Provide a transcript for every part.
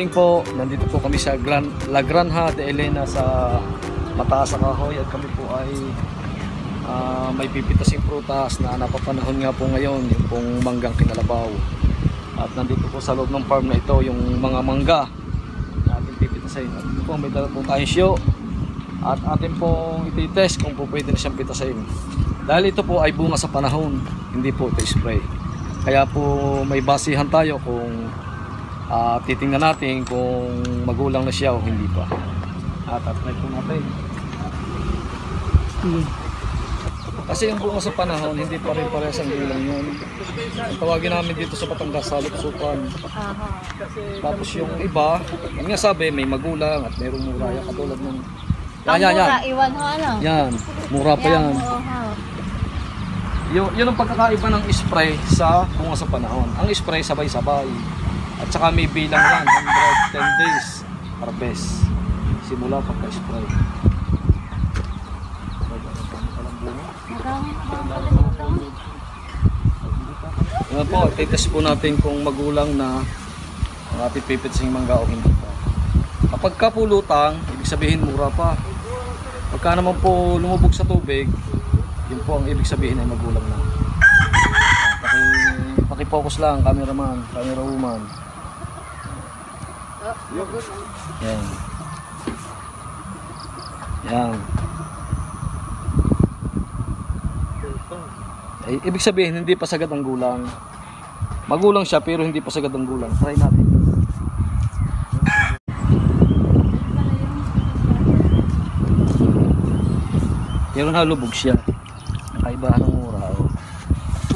morning po. Nandito po kami sa La Granja de Elena sa Mataas sa Kahoy at kami po ay may pipitasing prutas na napapanahon nga po ngayon, yung pong manggang kinalabaw. At nandito po sa loob ng farm na ito yung mga mangga na ating pipitasin. At ito po may dala po tayong siyo at atin pong ititest kung po pwede na siyang pitasin. Dahil ito po ay bunga sa panahon, hindi po ito spray. Kaya po may basihan tayo kung titingnan natin kung magulang na siya o hindi pa. At try po natin. Kasi yung bunga sa panahon, hindi pa rin parehas ang gulang yun. Ang tawagin namin dito sa Batangas, salupsupan. Tapos yung iba, ang nga sabi, may magulang at mayroong mura. Yan, katulad ng... Yan. Iwan ho, ano? Yan, mura pa yan. Yun ang pagkakaiba ng spray sa bunga sa panahon. Ang spray sabay-sabay. At saka may bilang yan, 110 days harvest. Simula pagka-spray. Yan po, titest po natin kung magulang na ang ating pipitsing mangga o hindi pa. Kapag kapulutang, ibig sabihin mura pa. Pagka naman po lumubog sa tubig, yun po ang ibig sabihin ay magulang na. Paki-focus lang, cameraman, camera woman. Yan. Yan. Ay, ibig sabihin hindi pa sagad ang gulang. Magulang siya pero hindi pa sagad ang gulang. Try natin. Pero nalubog siya. Nakaibahan ng mura. Oh.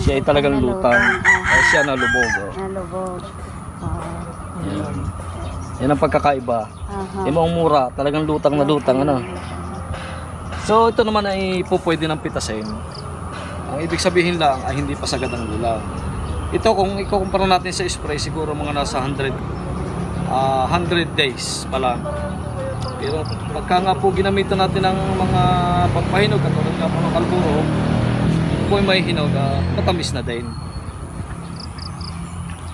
Siya ay talagang lutang. Ay siya nalubog. Oh. Nalubog. Yan. Yan ang pagkakaiba. Yung mga mura, talagang lutang na lutang. Ano? So ito naman ay pupwede ng pitasin. Ang ibig sabihin lang ay hindi pa sagad ang gulang. Ito kung ikukumpara natin sa spray, siguro mga nasa 100 days pa lang. Pero pagka nga po ginamitan natin ng mga pagpahinog, katulad nga po ng kalburo, ito po ay may hinog, matamis na din.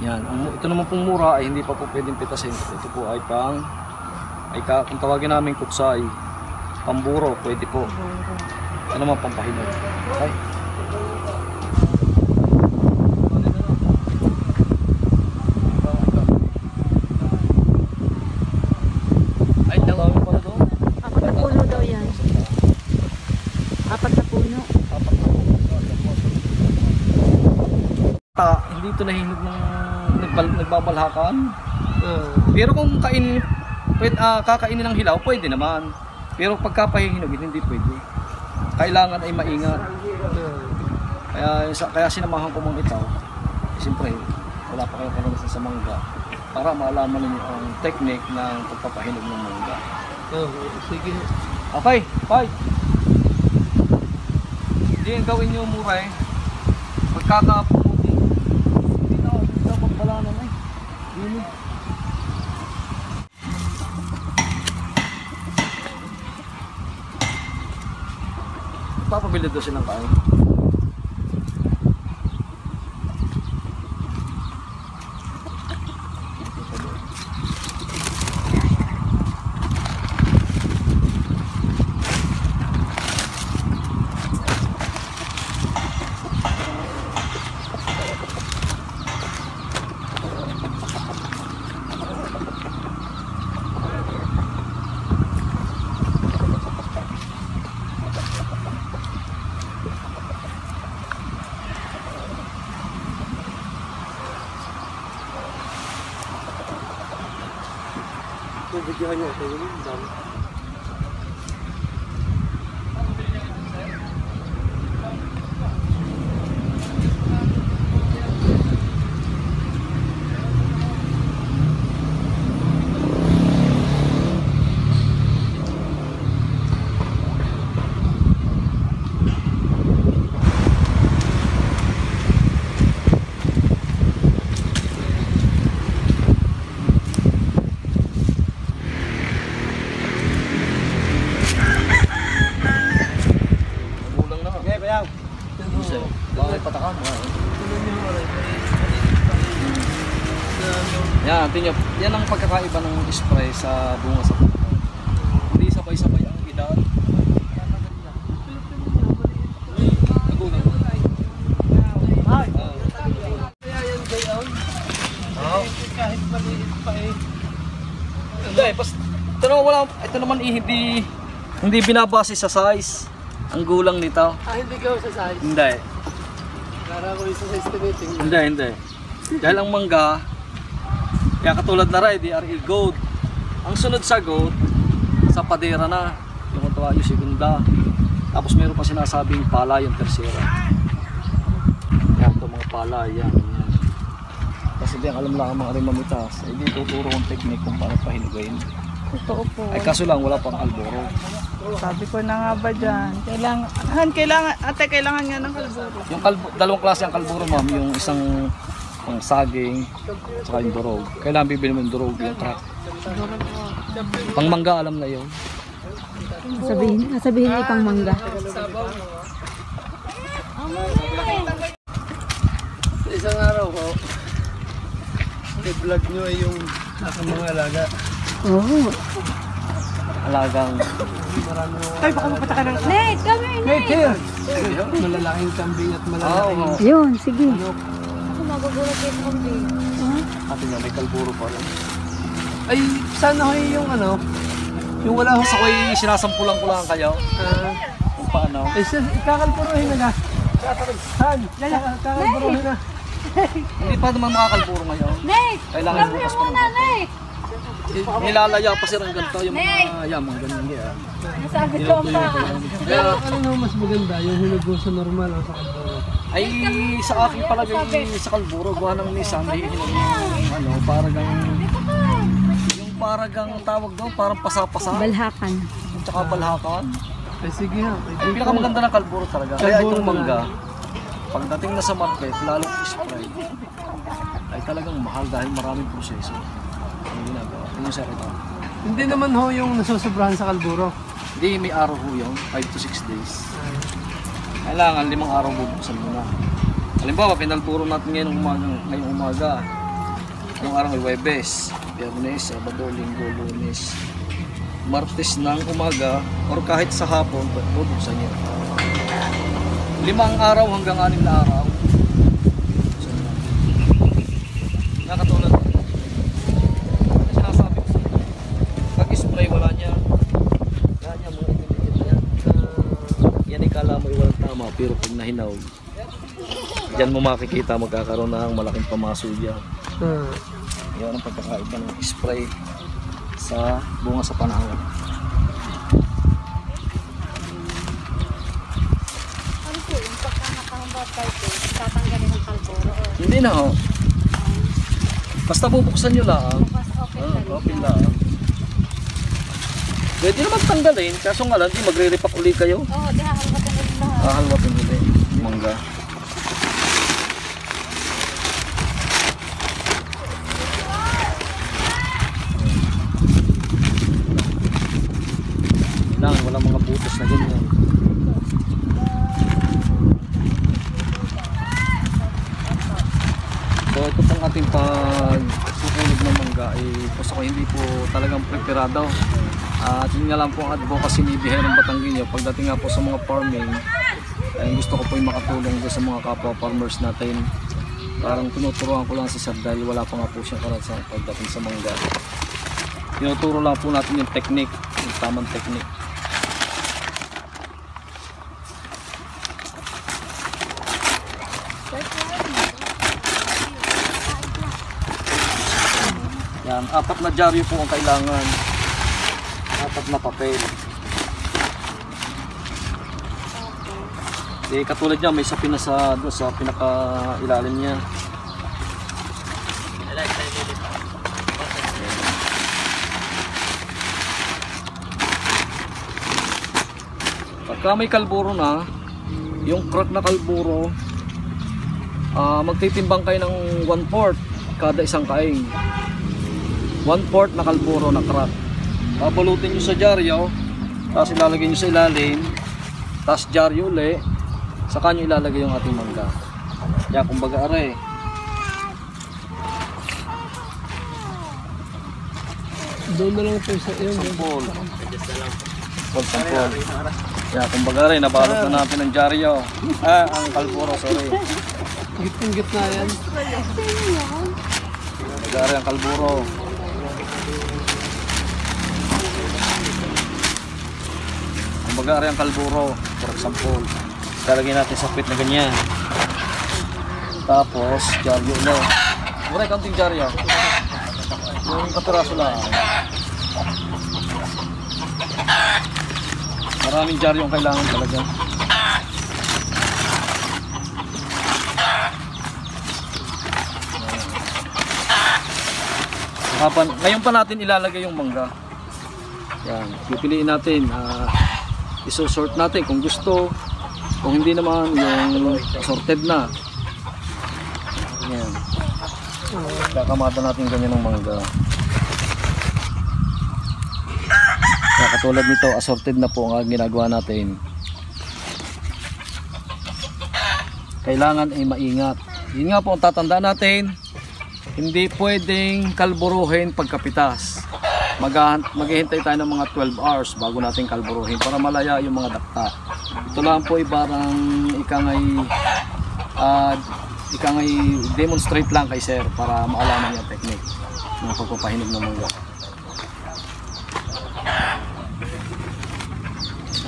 Yan. Ito naman pong mura ay hindi pa po pwedeng pitasin. Ito po ay kung tawagin namin kutsay, pamburo, pwede po. Ano naman pampahinog. Okay. Hindi ito nahinog ng nagbabalhakan. Pero kung kakainin ng hilaw, pwede naman. Pero pagkapahihinugin, hindi pwede. Kailangan ay maingat. Kaya sinamahan ko mong ito. Siyempre, wala pa kayong karanasan sa mangga. Para maalaman ninyo ang technique ng pagpapahinog ng mangga. Sige. Okay, fight! Hindi yung gawin nyo mura eh. Pagkakaputi, hindi na magpalanan eh. Yun eh. Papabili doon silang kain. Videohan niyo ito yung dami. Yan, tingnan. Yan ang pagkakaiba ng spray sa bunga sa puno. Hindi sabay-sabay ang edad. Kahit maliit pa eh. Hindi, ito naman hindi binabase sa size ang gulang nito. Hindi ka sa size. Hindi. Kara ko yung sa estimating. Hindi. Dahil ang mangga, kaya katulad na rin, DRE gold. Ang sunod sa gold, sa padera na, yung tuwa yung segunda. Tapos meron pa sinasabing pala yung tersera. Yan ito mga pala, yan. Kasi di alam lang ang mga rimamitas, hindi tuturo ang technique kung paano pahinugayin. Totoo po. Ay kaso lang, wala pang kalburo. Sabi ko na nga ba dyan. Kailangan nga ng kalburo. Yung dalawang klase ang kalburo, ma'am, yung isang pang saging, saka yung durog. Kailangan bibili mo yung durog, yung truck. Pang mangga, alam na yun. Sabihin ipang mangga. Isang araw ko, i-vlog nyo ay yung mga alaga. Oo. Alagang. Tay, baka mapata ka ng... Nate, kami Wait here! Malalaking kambing at malalaking Yun, sige. Atin na, may kalburo pa rin. Ay, sana ho yung yung wala ho. Gusto ko sinasampulan ko lang kayo. Kung paano. Eh, kakalpuruhin na ka. Saan? Kakalpuruhin na. Hindi pa naman makakalburo ngayon. Nate, Kailangan bukas pa naman. Nate. Nilalaya pa sila ng ganito yung mga ganyan. Yeah. Nasabi ko pa. Kaya ano mas maganda, yung hinugo sa normal o sa kalpuro? Ay, sa akin palagay sa kalburo, gawa ng Nissan, may hihinog yung paragang tawag doon, parang pasa-pasa. Balhakan. At saka balhakan. Ay sige ha. Yung pinakamaganda ng kalburo talaga. Kaya Kalburo itong mangga, pagdating na sa market, lalo spray, ay talagang mahal dahil maraming proseso. Ang ginagawa. Tingnan sa ito. Hindi naman ho yung nasusobrahan sa kalburo. Hindi, may araw ho yun, 5 to 6 days. Kailangan 5 araw bubuksan mo na. Halimbawa, pinalpuro natin ngayong umaga. Anong araw ay Huwebes, Biyernes, Sabado, Linggo, Lunes, Martes ng umaga, or kahit sa hapon, bubuksan niya. 5 araw hanggang 6 na araw. Nakatulad. Sinasabi ko sa pag-spray, wala niya mga ingredients niya. Yan ikala mo walang tama, pero pag nahinog, diyan mo makikita magkakaroon ng malaking pamaso dyan. Yan ang pagkakaiba ng spray sa bunga sa panahon. Ano po, yung pagkakakambabay ko, tatanggalin ng kalburo. Hindi na ho. Basta bubuksan nyo lang. Open lang. Pwede naman tanggalin, kaso nga lang, di magre-repack uli kayo. Oo, di hahalwatin ulit lahat. Hahalwatin uli. Mangga. Lang, wala mga butas na ganyan. So ito pang ating pagsusunog ng mangga ay gusto ko hindi po talagang preparado. At yun nga lang po ang advocacy ni Biherong Batangueño pagdating nga po sa mga farming, ay gusto ko po yung makatulong sa mga kapwa farmers natin. Parang tinuturuan ko lang si Sir dahil wala pa nga po siyang karanasan pagdating sa mangga. Tinuturo lang po natin yung technique, yung tamang technique. Yan, 4 na dyaryo po ang kailangan. 4 na papel. Katulad niya, may sapin na sa pinaka-ilalim niya. Pagka may kalburo na, yung crack na kalburo, magtitimbang kayo ng 1/4 kada isang kaing. 1/4 na kalburo na crack. Babalutin nyo sa dyaryo, tapos ilalagay nyo sa ilalim, tapos dyaryo uli, saka nyo ilalagay yung ating mangga. Kaya kumbaga are, Doon na lang ito sa yun. Sampol. Sampol. Yeah, kumbaga rin, nabalot na natin ang dyaryo. Ang kalburo, sorry. Gitna yan. Kumbaga rin ang kalburo. Kumbaga rin ang kalburo. For example, lalagyan natin sa pit na ganyan. Tapos, dyaryo ulo. Muna, kaunting dyaryo. Yung kapiraso lang. Maraming dyaryo yung kailangan talaga. Ngayon pa natin ilalagay yung mangga. Yan, pipiliin natin. Isusort natin kung gusto. Kung hindi naman, yung sorted na. Yan. Kakamata natin ganyan ng mangga. Kaya katulad nito, assorted na po ang ginagawa natin. Kailangan ay maingat. Yun nga po ang tatandaan natin. Hindi pwedeng kalburuhin pagkapitas. Maghihintay tayo ng mga 12 hours bago natin kalburuhin para malaya yung mga dakta. Ito lang po ay parang ikangay demonstrate lang kay sir para maalaman yung technique ng pagpapahinog ng mangga.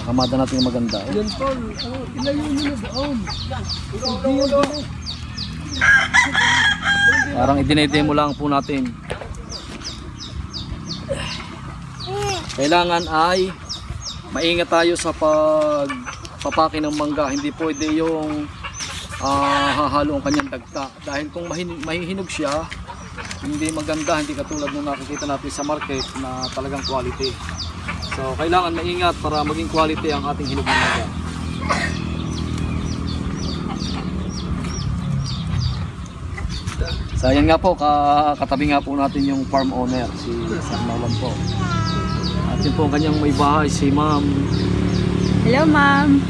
Nakamada natin yung maganda. Yan Paul, ilayo nyo na doon. Parang idinedemo lang po natin. Kailangan ay maingat tayo sa pagpapaki ng mangga. Hindi pwede yung hahalo ang kanyang dagta. Dahil kung mahihinog siya, hindi maganda, hindi katulad nung nakikita natin sa market na talagang quality. So kailangan maingat para maging quality ang ating hinog ng mangga. So ayan nga po, katabi nga po natin yung farm owner, si Sir Nolan po. At yun po kanyang may bahay, si Ma'am. Hello, ma'am.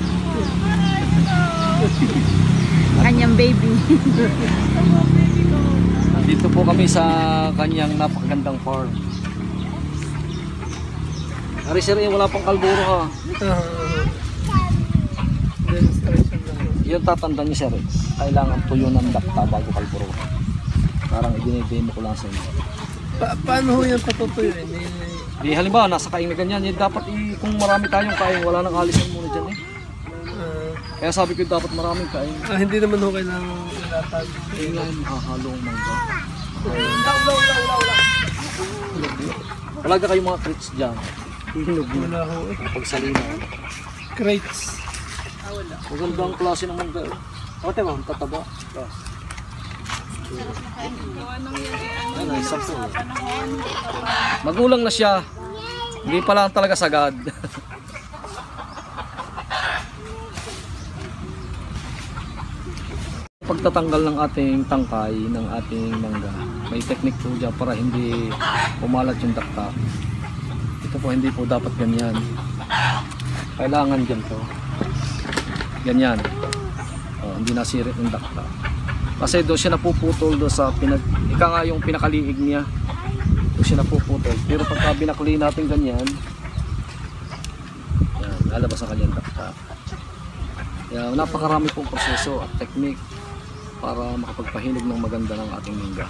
Kanyang baby. Dito po kami sa kanyang napakagandang farm. Ari sir, wala pang kalburo ha. Demonstration lang. Yung tatandaan niyo sir, kailangan tuyo ng dakta bago kalburo. Parang i-demo ko lang sa inyo. Paano ho yan patutuyo? Di halimbawa, nasa kain na ganyan, dapat kung marami tayong kain, wala nang alisan muna dyan eh. Kaya sabi ko dapat maraming kain. Hindi naman ho kailangan ilatag. Kailangan mahalo ang mangga. Talaga kayong mga crates dyan. Hinog mo. Wala ho eh. Pagsalina. Crates. Magandang klase ng mangga. Ate ma'am, tataba. Yan, isang po. Magulang na siya. Hindi pa lang talaga sagad. Pagtatanggal ng ating tangkay ng ating mangga, may technique po dyan para hindi pumalat yung dakta. Ito po hindi po dapat ganyan. Kailangan dyan to. Ganyan. Hindi nasirit yung dakta. Kasi doon siya napuputol doon sa ika nga yung pinakaliig niya. Doon siya napuputol. Pero pagka binakli natin ganyan, yan, lalabas ang kanyang dakta. Yan, napakarami pong proseso at technique para makapagpahinog ng maganda ng ating mangga.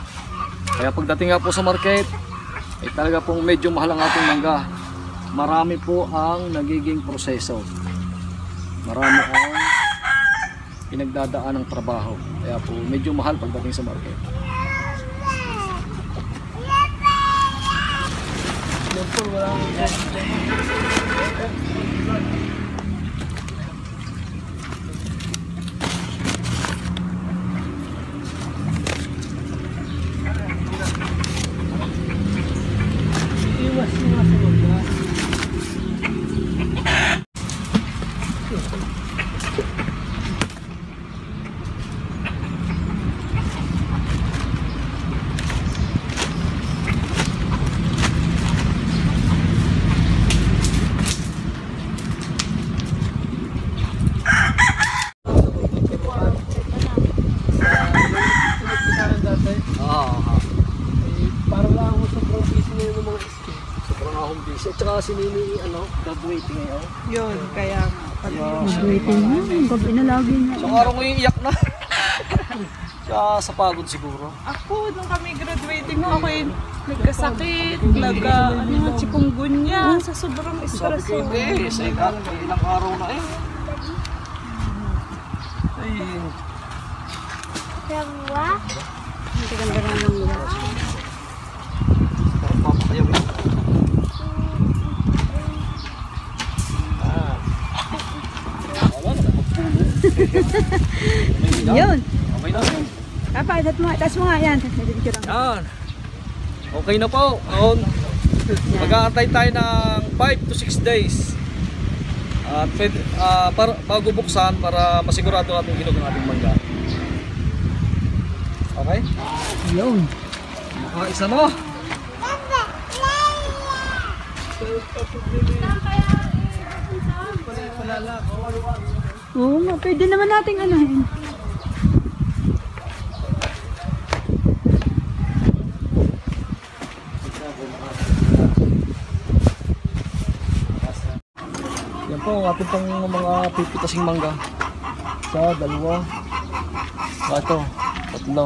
Kaya pagdating nga po sa market, ay talaga pong medyo mahal ang ating mangga. Marami po ang nagiging proseso. Marami ang pinagdadaan ng trabaho. Kaya po medyo mahal pagdating sa market. at saka si Nini, graduating ngayon. Yun, kaya Yeah. waiting na. Gabi na lagi na. So araw ngayon iyak na. Kaya sa pagod siguro. Ako, nung kami graduating mo, ako yung nagkasakit, chikungunya, sa sobrang Sabi stress. ko hindi, sa ilang araw na eh. Ay, Ang ganda na ng lugar. parang papakayaw yun. Yun. Okay na. Papa, taas mo nga yan. Yan. Okay na po. Mag-aantay tayo ng 5 to 6 days. At bago buksan para masigurado natin hinog ng ating mangga. Okay? Yun. Isa mo. Oo nga, pwede naman nating anahin. Yan po ang ating pang mga pipitasing mangga. Isa, dalawa. Ito, tatlo.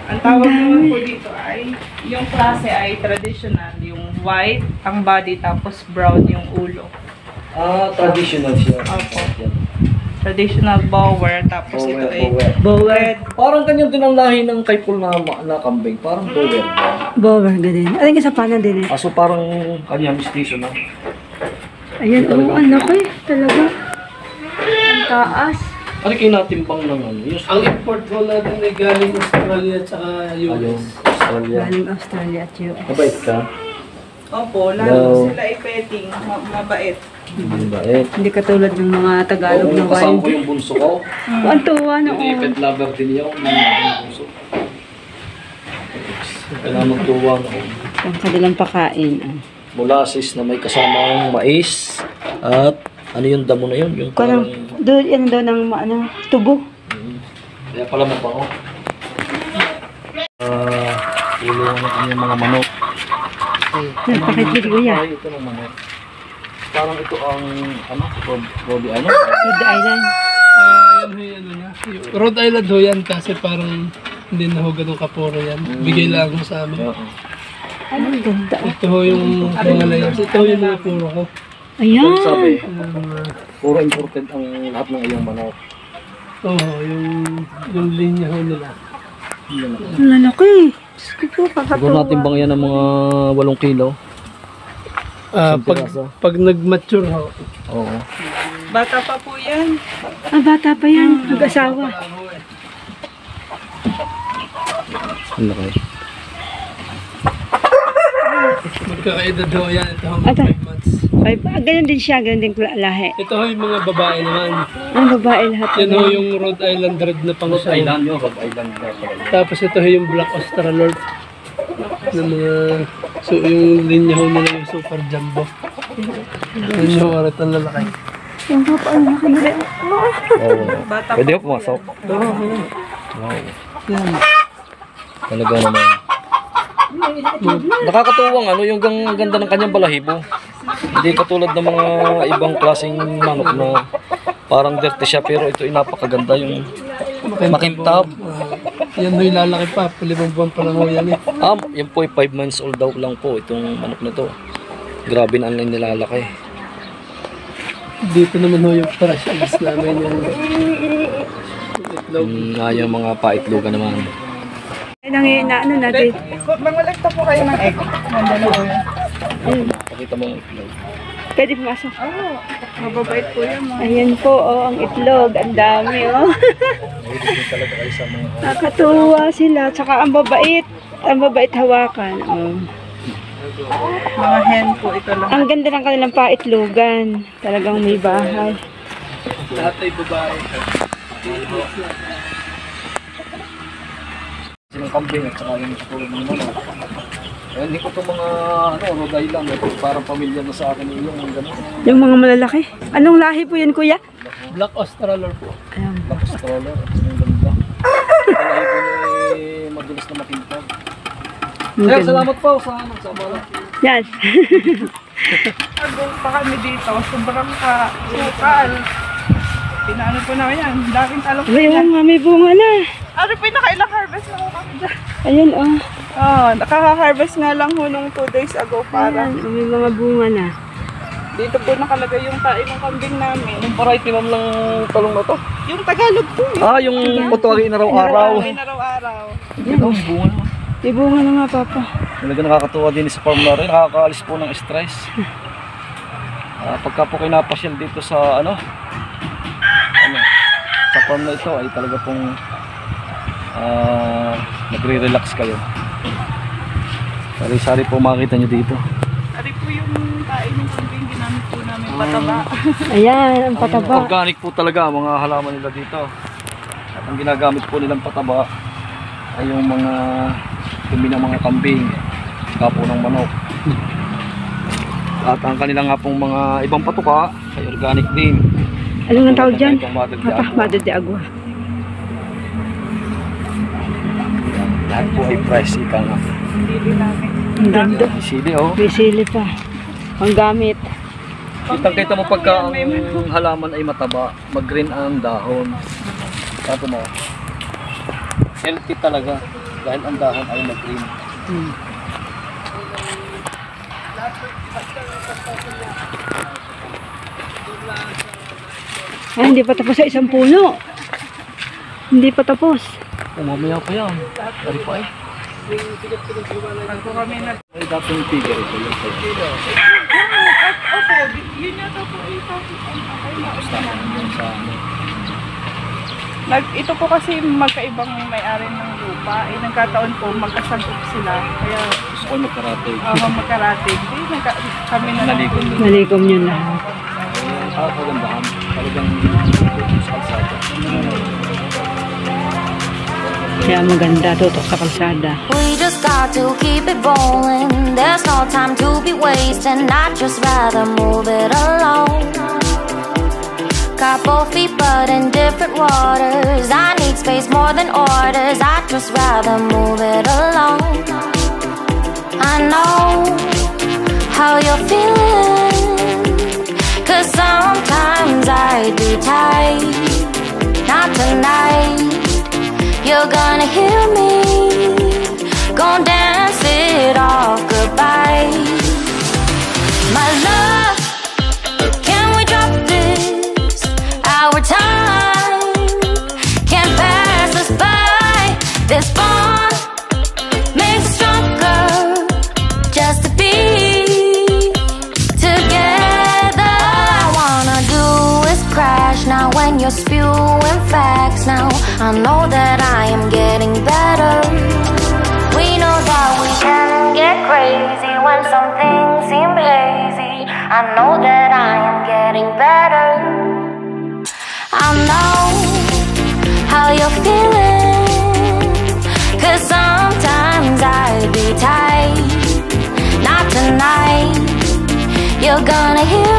Ang tawag naman po dito ay, yung klase ay traditional, yung white, ang body, tapos brown yung ulo. Traditional siya. Opo. Traditional bower, tapos ito ay red. Parang ganyan din ang lahi ng kaipul na kambing. Parang bower ba? Bower, ganun. Aling ka sa panan din eh. Aso parang kanya station na. Ayan, oo, anak ko eh. Talaga. Ang taas. Ano kayo natimbang ng ano? Yung Ang import ko natin ay galing Australia at saka ayun, US. Australia. Galing Australia at US. Mabait ka? Opo, Hello. lalo sila ay petting, mabait. Mabait. Hindi katulad ng mga Tagalog na kasama wild. ko yung bunso ko. Ang tuwa na Yung pet lover din yun. Yung bunso. Kailangan magtuwa na ako. Ang kanilang pakain. Molasses na may kasamang mais. At ano yung damo na yun? Yung Parang, parang... doon, yan daw ng tubo. Kaya pala mabango. Tulungan natin yung mga manok. Napakitid ko yan. Ay, ito ng manok. Parang ito ang, Rhode Island? Rhode Island. Yan ho yung ano niya. Rhode Island ho yan kasi parang hindi na ho ganun kapuro yan. Bigay lang ho sa amin. Oo. Ang ganda. Ito ho yung mga layers. Ito ho yung mga puro ko. Ayan. Ano sabi? Uh, Puro important ang lahat ng iyong manok. Oo, yung linya ho nila. Ang lalaki. Diyos ko po, Siguro kakatuwa. natin bang yan ng mga 8 kilo? Isang piraso. Pag nag-mature ho, Oo. Bata pa po yan. Ah, bata pa yan. Mag-asawa. Ang laki. magkakaedad ho yan. Ito ho, Ata. 5 months. Ganyan din siya, ganyan din lahi. Ito ho yung mga babae naman. Ang babae lahat. Yan ho yung Rhode Island Red na pang Rhode Island yun, Rhode Island. Tapos ito ho yung Black Australorp. Na mga, so yung linya ho nila yung super jumbo. Yan yung orat ang lalaki. Yung papa, ang laki na rin. Oo. Pwede ko pumasok. Wow. Yan. Talaga naman. Nakakatuwang yung ganda ng kanyang balahibo. Hindi katulad ng mga ibang klaseng manok na parang dirty siya pero ito ay napakaganda yung makintab. Yan ho yung lalaki pa. 5 buwan pa lang ho yan eh. Yan po ay 5 months old daw lang po itong manok na to. Grabe na ang nilalaki. Dito naman ho yung fresh eggs namin yung itlog. Yung mga paitlogan naman. Ay, ano natin. Mangulekta po kayo ng egg. Nandun po yun. Pakita mo ang itlog. Pwede pumasok. Oo, mababait po yan. Ayan po, ang itlog. Ang dami, oh. Mahilig din talaga kayo sa mga Nakatuwa sila. Tsaka ang babait. Ang babait hawakan. Oh. Mga hen po ito lang. Ang ganda ng kanilang paitlogan. Talagang may bahay. Lahat ay babae. silang kambing at saka yung tulad ng manok. Eh, hindi ko itong mga Rhode Island. Parang pamilya na sa akin yung gano'n. Yung mga malalaki. Anong lahi po yan, kuya? Black Australorp po. Ayan. black stroller. Ang ganda. Balahibo niya ay madulas na matintag. Sir, salamat po sa bala. Yes. Agong pa kami dito, sobrang kasukal. Pinaano po namin yan, daming talong po Ayun yan. nga, may bunga na. Ano po yung nakailang harvest na ho kami dyan? Ayun, oh. Nakaka-harvest nga lang ho nung 2 days ago para. Ayan, may mga bunga na. Dito po nakalagay yung tae ng kambing namin. Anong variety ma'am ng talong na to? Yung Tagalog po eh. Yung utwagi inaraw-araw. Ay, araw-araw. Ito, bunga naman. May bunga na nga, Papa. Talaga nakakatuwa din sa farm na rin. Nakakaalis po ng stress. Pagka po kayo napasyal dito sa sa farm na ito ay talaga pong nagre-relax kayo. Sari-sari po makikita nyo dito. Ari po yung tae ng kambing ginamit po namin pataba. Ayan, ang pataba. Ang organic po talaga ang mga halaman nila dito. At ang ginagamit po nilang pataba ay yung mga dumi ng mga kambing, kapo ng manok. At ang kanilang nga pong mga ibang patuka ay organic din. Ano nga tawag dyan? Papa, Mother de Agua. lahat po ay price ika nga. Hindi namin. Ang ganda. Sili oh. May sili pa. Ang gamit. Kitang-kita mo pagka ang halaman ay mataba, mag-green ang dahon. Sabi mo, healthy talaga dahil ang dahon ay mag-green. Ay, hindi pa tapos sa isang puno. Hindi pa tapos. Mamaya pa yan. Dari pa eh. Bago kami nag... Ay, dapat yung figure ito. Yung Opo, yun yata po ito. Ito po kasi magkaibang may-ari ng lupa. Nagkataon po magkasagop sila. Kaya gusto ko magkarating. magkarating. Kami na Naligon din. Nalikom yun lahat. Kagandahan. Talagang sa kalsada. Kaya maganda, tutok sa kalsada. We just got to keep it rolling. There's no time to be wasting. I'd just rather move it along. Got both feet but in different waters. I need space more than orders. I'd just rather move it along. I know how you're feeling, 'cause sometimes I do tight. Not tonight. You're gonna hear me, gon' dance it off goodbye. My love, can we drop this? Our time can't pass us by. This bond makes us stronger, just to be together. All I wanna do is crash now when you're spewing facts now. I know that I am getting better. We know that we can get crazy when some things seem lazy. I know that I am getting better. I know how you're feeling, 'cause sometimes I do tight. Not tonight. You're gonna hear